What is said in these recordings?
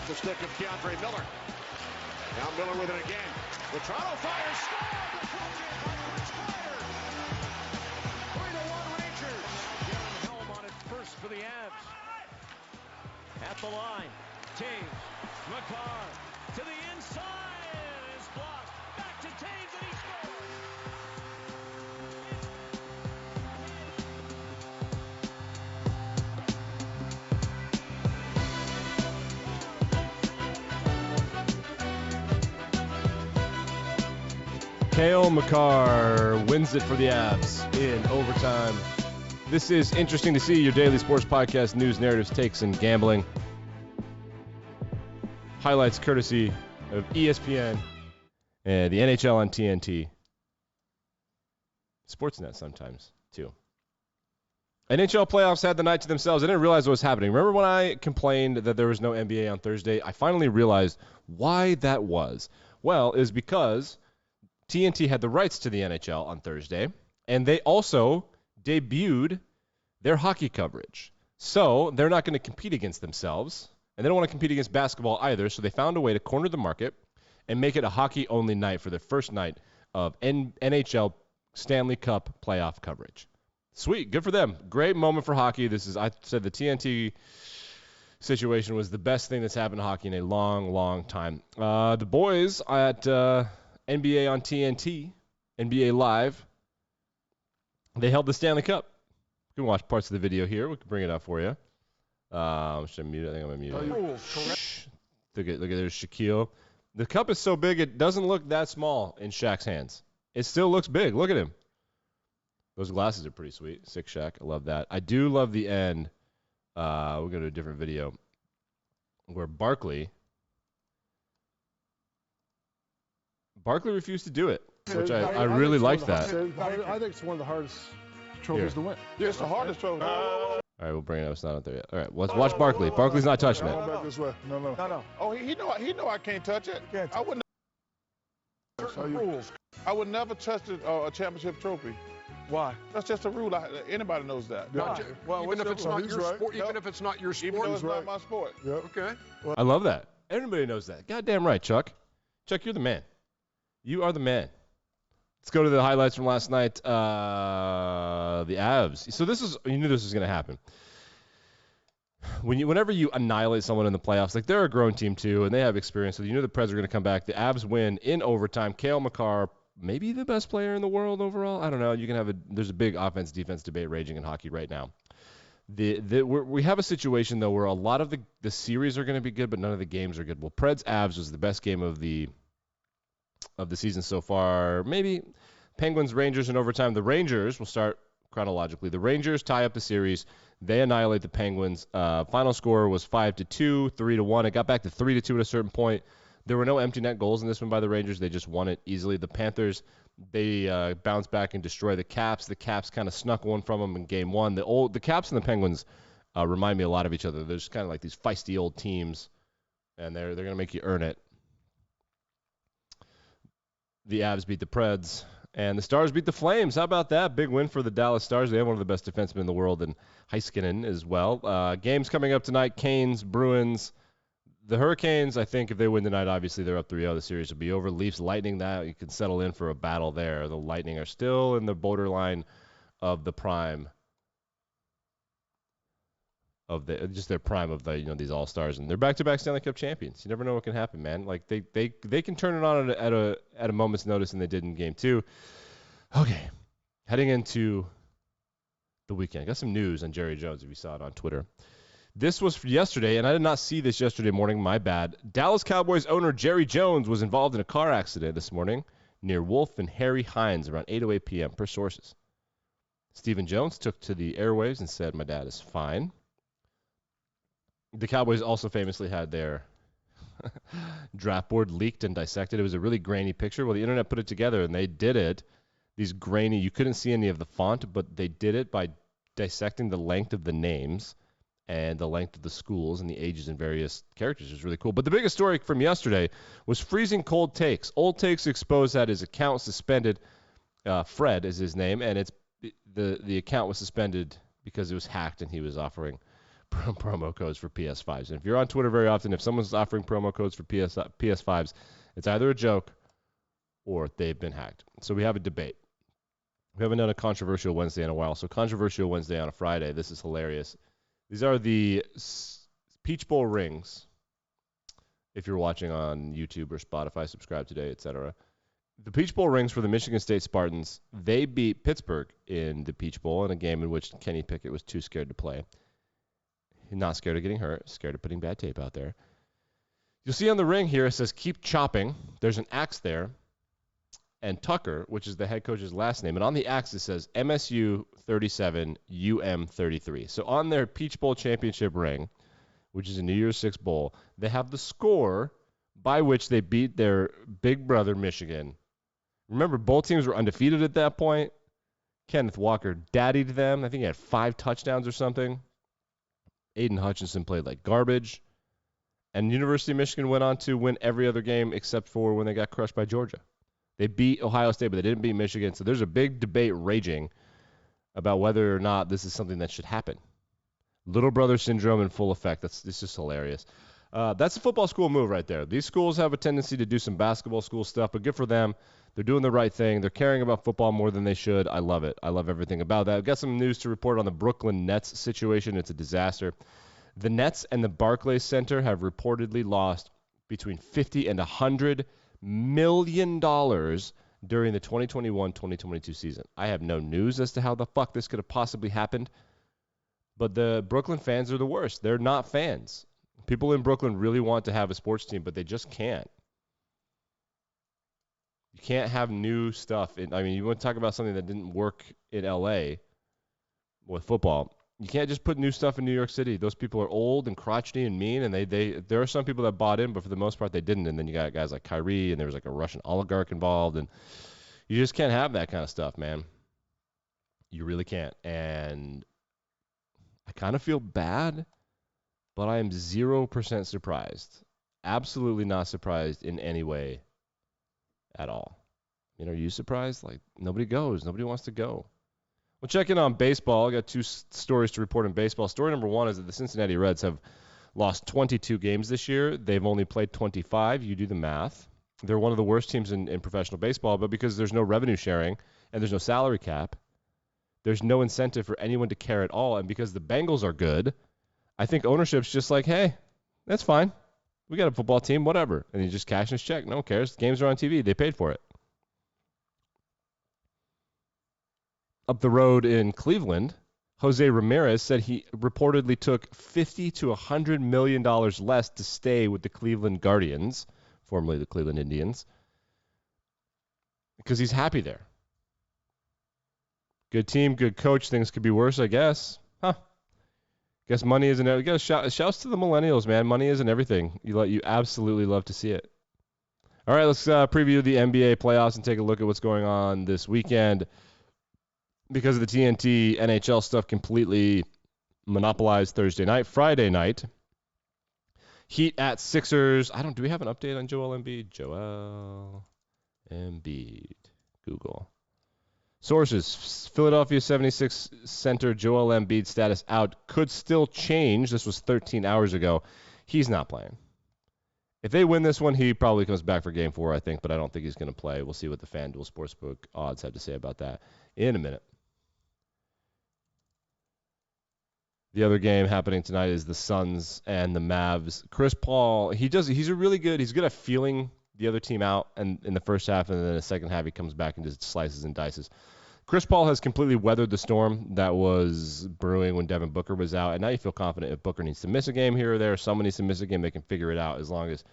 off the stick of Keandre Miller. Now Miller with it again. The Toronto Fire score! The Colgate Rangers. 3-1 Rangers. Darren Helm on it first for the Avs. At the line, Taves, Makar to the inside, is blocked. Back to Taves and he scores. Cale Makar wins it for the Avs in overtime. This is Interesting to See, your daily sports podcast, news, narratives, takes, and gambling. Highlights courtesy of ESPN and the NHL on TNT. Sportsnet sometimes, too. NHL playoffs had the night to themselves. I didn't realize what was happening. Remember when I complained that there was no NBA on Thursday? I finally realized why that was. Well, it was because TNT had the rights to the NHL on Thursday, and they also debuted their hockey coverage. So they're not going to compete against themselves, and they don't want to compete against basketball either, so they found a way to corner the market and make it a hockey-only night for the first night of NHL Stanley Cup playoff coverage. Sweet. Good for them. Great moment for hockey. I said the TNT situation was the best thing that's happened to hockey in a long, long time. The boys at NBA on TNT, NBA Live, they held the Stanley Cup. You can watch parts of the video here. We can bring it up for you. Should I mute it? I think I'm going to mute it. Look at there's Shaquille. The cup is so big it doesn't look that small in Shaq's hands. It still looks big. Look at him. Those glasses are pretty sweet. Sick Shaq. I love that. I do love the end. We'll go to a different video where Barkley refused to do it, which I really like that. I think it's one of the hardest trophies to win. Yeah, it's the hardest trophy. All right, we'll bring it up. It's not up there yet. All right, let's watch Barkley. Barkley's not touching it. Back this way. No. Oh, he know I can't touch it. I would never touch a championship trophy. Why? That's just a rule. Anybody knows that. Well, even if it's not your sport, even if it's not your Even though sport. it's not my sport. Yep. Okay. I love that. Everybody knows that. Goddamn right, Chuck. Chuck, you're the man. You are the man. Let's go to the highlights from last night. The Avs. So you knew this was going to happen. Whenever you annihilate someone in the playoffs, like they're a grown team too, and they have experience, so you know the Preds are going to come back. The Avs win in overtime. Cale Makar, maybe the best player in the world overall. I don't know. There's a big offense-defense debate raging in hockey right now. We have a situation though where a lot of the series are going to be good, but none of the games are good. Well, Preds Avs was the best game of the season so far. Maybe Penguins Rangers in overtime. The Rangers, will start chronologically. The Rangers tie up the series. They annihilate the Penguins. Final score was 5-2, 3-1. It got back to 3-2 at a certain point. There were no empty net goals in this one by the Rangers. They just won it easily. The Panthers, they bounced back and destroy the Caps. The Caps kind of snuck one from them in game one. The Caps and the Penguins remind me a lot of each other. They're just kind of like these feisty old teams, and they're going to make you earn it. The Avs beat the Preds, and the Stars beat the Flames. How about that? Big win for the Dallas Stars. They have one of the best defensemen in the world, and Heiskanen as well. Games coming up tonight, Canes, Bruins. The Hurricanes, I think if they win tonight, obviously they're up 3-0. The series will be over. Leafs, Lightning, that you can settle in for a battle there. The Lightning are still in the borderline of the prime of their prime of these all-stars, and they're back-to-back Stanley Cup champions. You never know what can happen, man. Like they can turn it on at a moment's notice, and they did in game two. Okay, heading into the weekend, I got some news on Jerry Jones if you saw it on Twitter. This was for yesterday, and I did not see this yesterday morning. My bad. Dallas Cowboys owner Jerry Jones was involved in a car accident this morning near Wolf and Harry Hines around 8:08 p.m. per sources. Stephen Jones took to the airwaves and said, "My dad is fine." The Cowboys also famously had their draft board leaked and dissected. It was a really grainy picture. Well, the internet put it together, and they did it. These grainy, you couldn't see any of the font, but they did it by dissecting the length of the names and the length of the schools and the ages and various characters. It was really cool. But the biggest story from yesterday was freezing cold takes. Old Takes exposed that his account suspended. Fred is his name, and the account was suspended because it was hacked and he was offering promo codes for PS5s. And if you're on Twitter very often, if someone's offering promo codes for PS5s, it's either a joke or they've been hacked. So we have a debate. We haven't done a controversial Wednesday in a while. So controversial Wednesday on a Friday. This is hilarious. These are the Peach Bowl rings. If you're watching on YouTube or Spotify, subscribe today, etc. The Peach Bowl rings for the Michigan State Spartans. They beat Pittsburgh in the Peach Bowl in a game in which Kenny Pickett was too scared to play. Not scared of getting hurt, scared of putting bad tape out there. You'll see on the ring here, it says keep chopping. There's an axe there. And Tucker, which is the head coach's last name. And on the axe, it says MSU 37, UM 33. So on their Peach Bowl championship ring, which is a New Year's Six Bowl, they have the score by which they beat their big brother, Michigan. Remember, both teams were undefeated at that point. Kenneth Walker daddied them. I think he had 5 touchdowns or something. Aiden Hutchinson played like garbage. And University of Michigan went on to win every other game except for when they got crushed by Georgia. They beat Ohio State, but they didn't beat Michigan. So there's a big debate raging about whether or not this is something that should happen. Little brother syndrome in full effect. It's just hilarious. That's a football school move right there. These schools have a tendency to do some basketball school stuff, but good for them. They're doing the right thing. They're caring about football more than they should. I love it. I love everything about that. I've got some news to report on the Brooklyn Nets situation. It's a disaster. The Nets and the Barclays Center have reportedly lost between $50 and $100 million during the 2021-2022 season. I have no news as to how the fuck this could have possibly happened, but the Brooklyn fans are the worst. They're not fans. People in Brooklyn really want to have a sports team, but they just can't. You can't have new stuff. You want to talk about something that didn't work in L.A. with football. You can't just put new stuff in New York City. Those people are old and crotchety and mean, and there are some people that bought in, but for the most part they didn't. And then you got guys like Kyrie, and there was like a Russian oligarch involved, and you just can't have that kind of stuff, man. You really can't. And I kind of feel bad, but I am 0% surprised. Absolutely not surprised in any way at all. Are you surprised? Like, nobody goes. Nobody wants to go. We'll check in on baseball. I got 2 stories to report in baseball. Story number 1 is that the Cincinnati Reds have lost 22 games this year. They've only played 25. You do the math. They're one of the worst teams in professional baseball, but because there's no revenue sharing and there's no salary cap, there's no incentive for anyone to care at all. And because the Bengals are good, I think ownership's just like, hey, that's fine. We got a football team, whatever. And you just cash his check. No one cares. Games are on TV. They paid for it. Up the road in Cleveland, Jose Ramirez said he reportedly took $50 to $100 million less to stay with the Cleveland Guardians, formerly the Cleveland Indians, because he's happy there. Good team, good coach. Things could be worse, I guess. Guess money isn't everything. Shouts to the millennials, man. Money isn't everything. You absolutely love to see it. All right, let's preview the NBA playoffs and take a look at what's going on this weekend. Because of the TNT NHL stuff completely monopolized Thursday night. Friday night, Heat at Sixers. Do we have an update on Joel Embiid? Joel Embiid. Google. Sources, Philadelphia 76 center Joel Embiid status out. Could still change. This was 13 hours ago. He's not playing. If they win this one, he probably comes back for Game 4, I think, but I don't think he's going to play. We'll see what the FanDuel Sportsbook odds have to say about that in a minute. The other game happening tonight is the Suns and the Mavs. Chris Paul, he's good at feeling the other team out and in the first half, and then in the second half he comes back and just slices and dices. Chris Paul has completely weathered the storm that was brewing when Devin Booker was out, and now you feel confident if Booker needs to miss a game here or there, someone needs to miss a game, they can figure it out as long as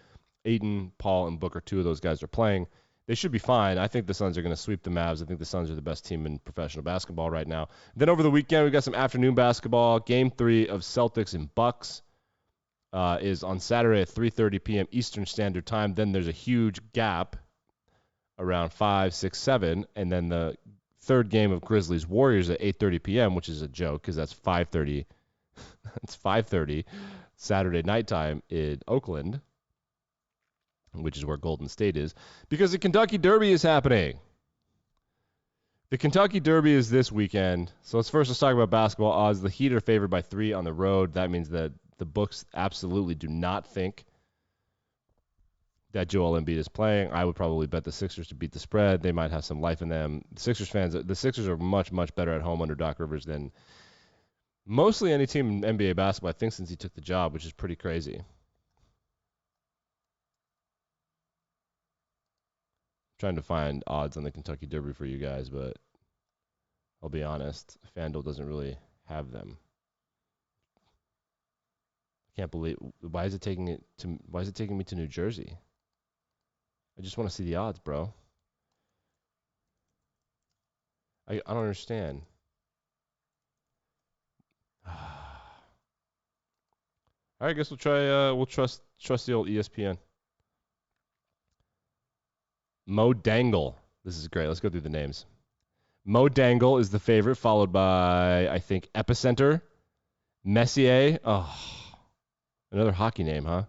Ayton, Paul, and Booker, 2 of those guys are playing. They should be fine. I think the Suns are going to sweep the Mavs. I think the Suns are the best team in professional basketball right now. Then over the weekend, we've got some afternoon basketball. Game 3 of Celtics and Bucks is on Saturday at 3:30 p.m. Eastern Standard Time. Then there's a huge gap around 5, 6, 7. And then the third game of Grizzlies Warriors at 8:30 p.m., which is a joke because that's 5:30. It's 5:30 Saturday nighttime in Oakland, which is where Golden State is, because the Kentucky Derby is happening. The Kentucky Derby is this weekend. So let's talk about basketball odds. The Heat are favored by 3 on the road. That means that the books absolutely do not think that Joel Embiid is playing. I would probably bet the Sixers to beat the spread. They might have some life in them. The Sixers are much, much better at home under Doc Rivers than mostly any team in NBA basketball, I think, since he took the job, which is pretty crazy. Trying to find odds on the Kentucky Derby for you guys, but I'll be honest, FanDuel doesn't really have them. I can't believe why is it taking me to New Jersey? I just want to see the odds, bro. I don't understand. All right, I guess we'll try. We'll trust the old ESPN. Mo Dangle. This is great. Let's go through the names. Mo Dangle is the favorite, followed by, I think, Epicenter, Messier. Oh, another hockey name, huh?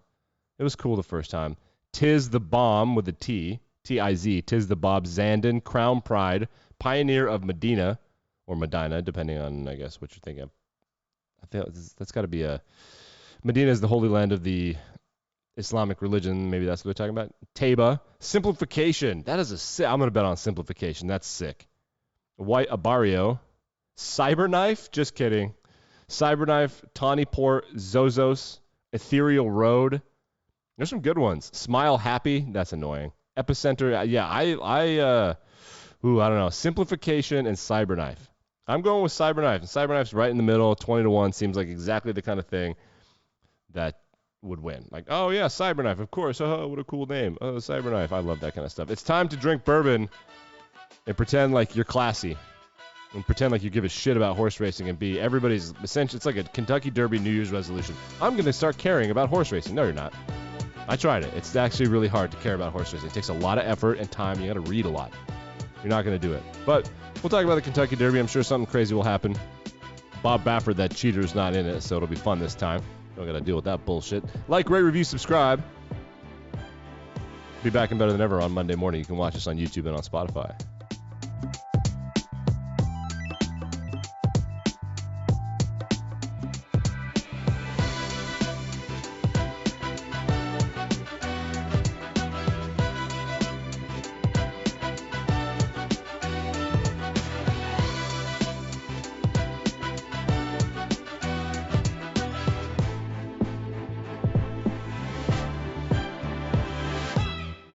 It was cool the first time. Tiz the Bomb with a T, T-I-Z, Tiz the Bob Zandon, Crown Pride, Pioneer of Medina, or Medina, depending on, I guess, what you're thinking of. I think that's got to be a... Medina is the holy land of the Islamic religion. Maybe that's what they're talking about. Taba. Simplification. That is a sick... I'm going to bet on Simplification. That's sick. White Abario. Cyberknife. Just kidding. Cyberknife. Tawny Port. Zozos. Ethereal Road. There's some good ones. Smile Happy. That's annoying. Epicenter. Yeah, I don't know. Simplification and Cyberknife. I'm going with Cyberknife. And Cyberknife's right in the middle. 20-1 seems like exactly the kind of thing that would win. Like, oh yeah, Cyberknife, of course. Oh, what a cool name. Oh, Cyberknife. I love that kind of stuff. It's time to drink bourbon and pretend like you're classy. And pretend like you give a shit about horse racing and be everybody's essentially. It's like a Kentucky Derby New Year's resolution. I'm going to start caring about horse racing. No, you're not. I tried it. It's actually really hard to care about horse racing. It takes a lot of effort and time. You got to read a lot. You're not going to do it. But we'll talk about the Kentucky Derby. I'm sure something crazy will happen. Bob Baffert, that cheater, is not in it, so it'll be fun this time. Don't got to deal with that bullshit. Like, rate, review, subscribe. Be back and better than ever on Monday morning. You can watch us on YouTube and on Spotify.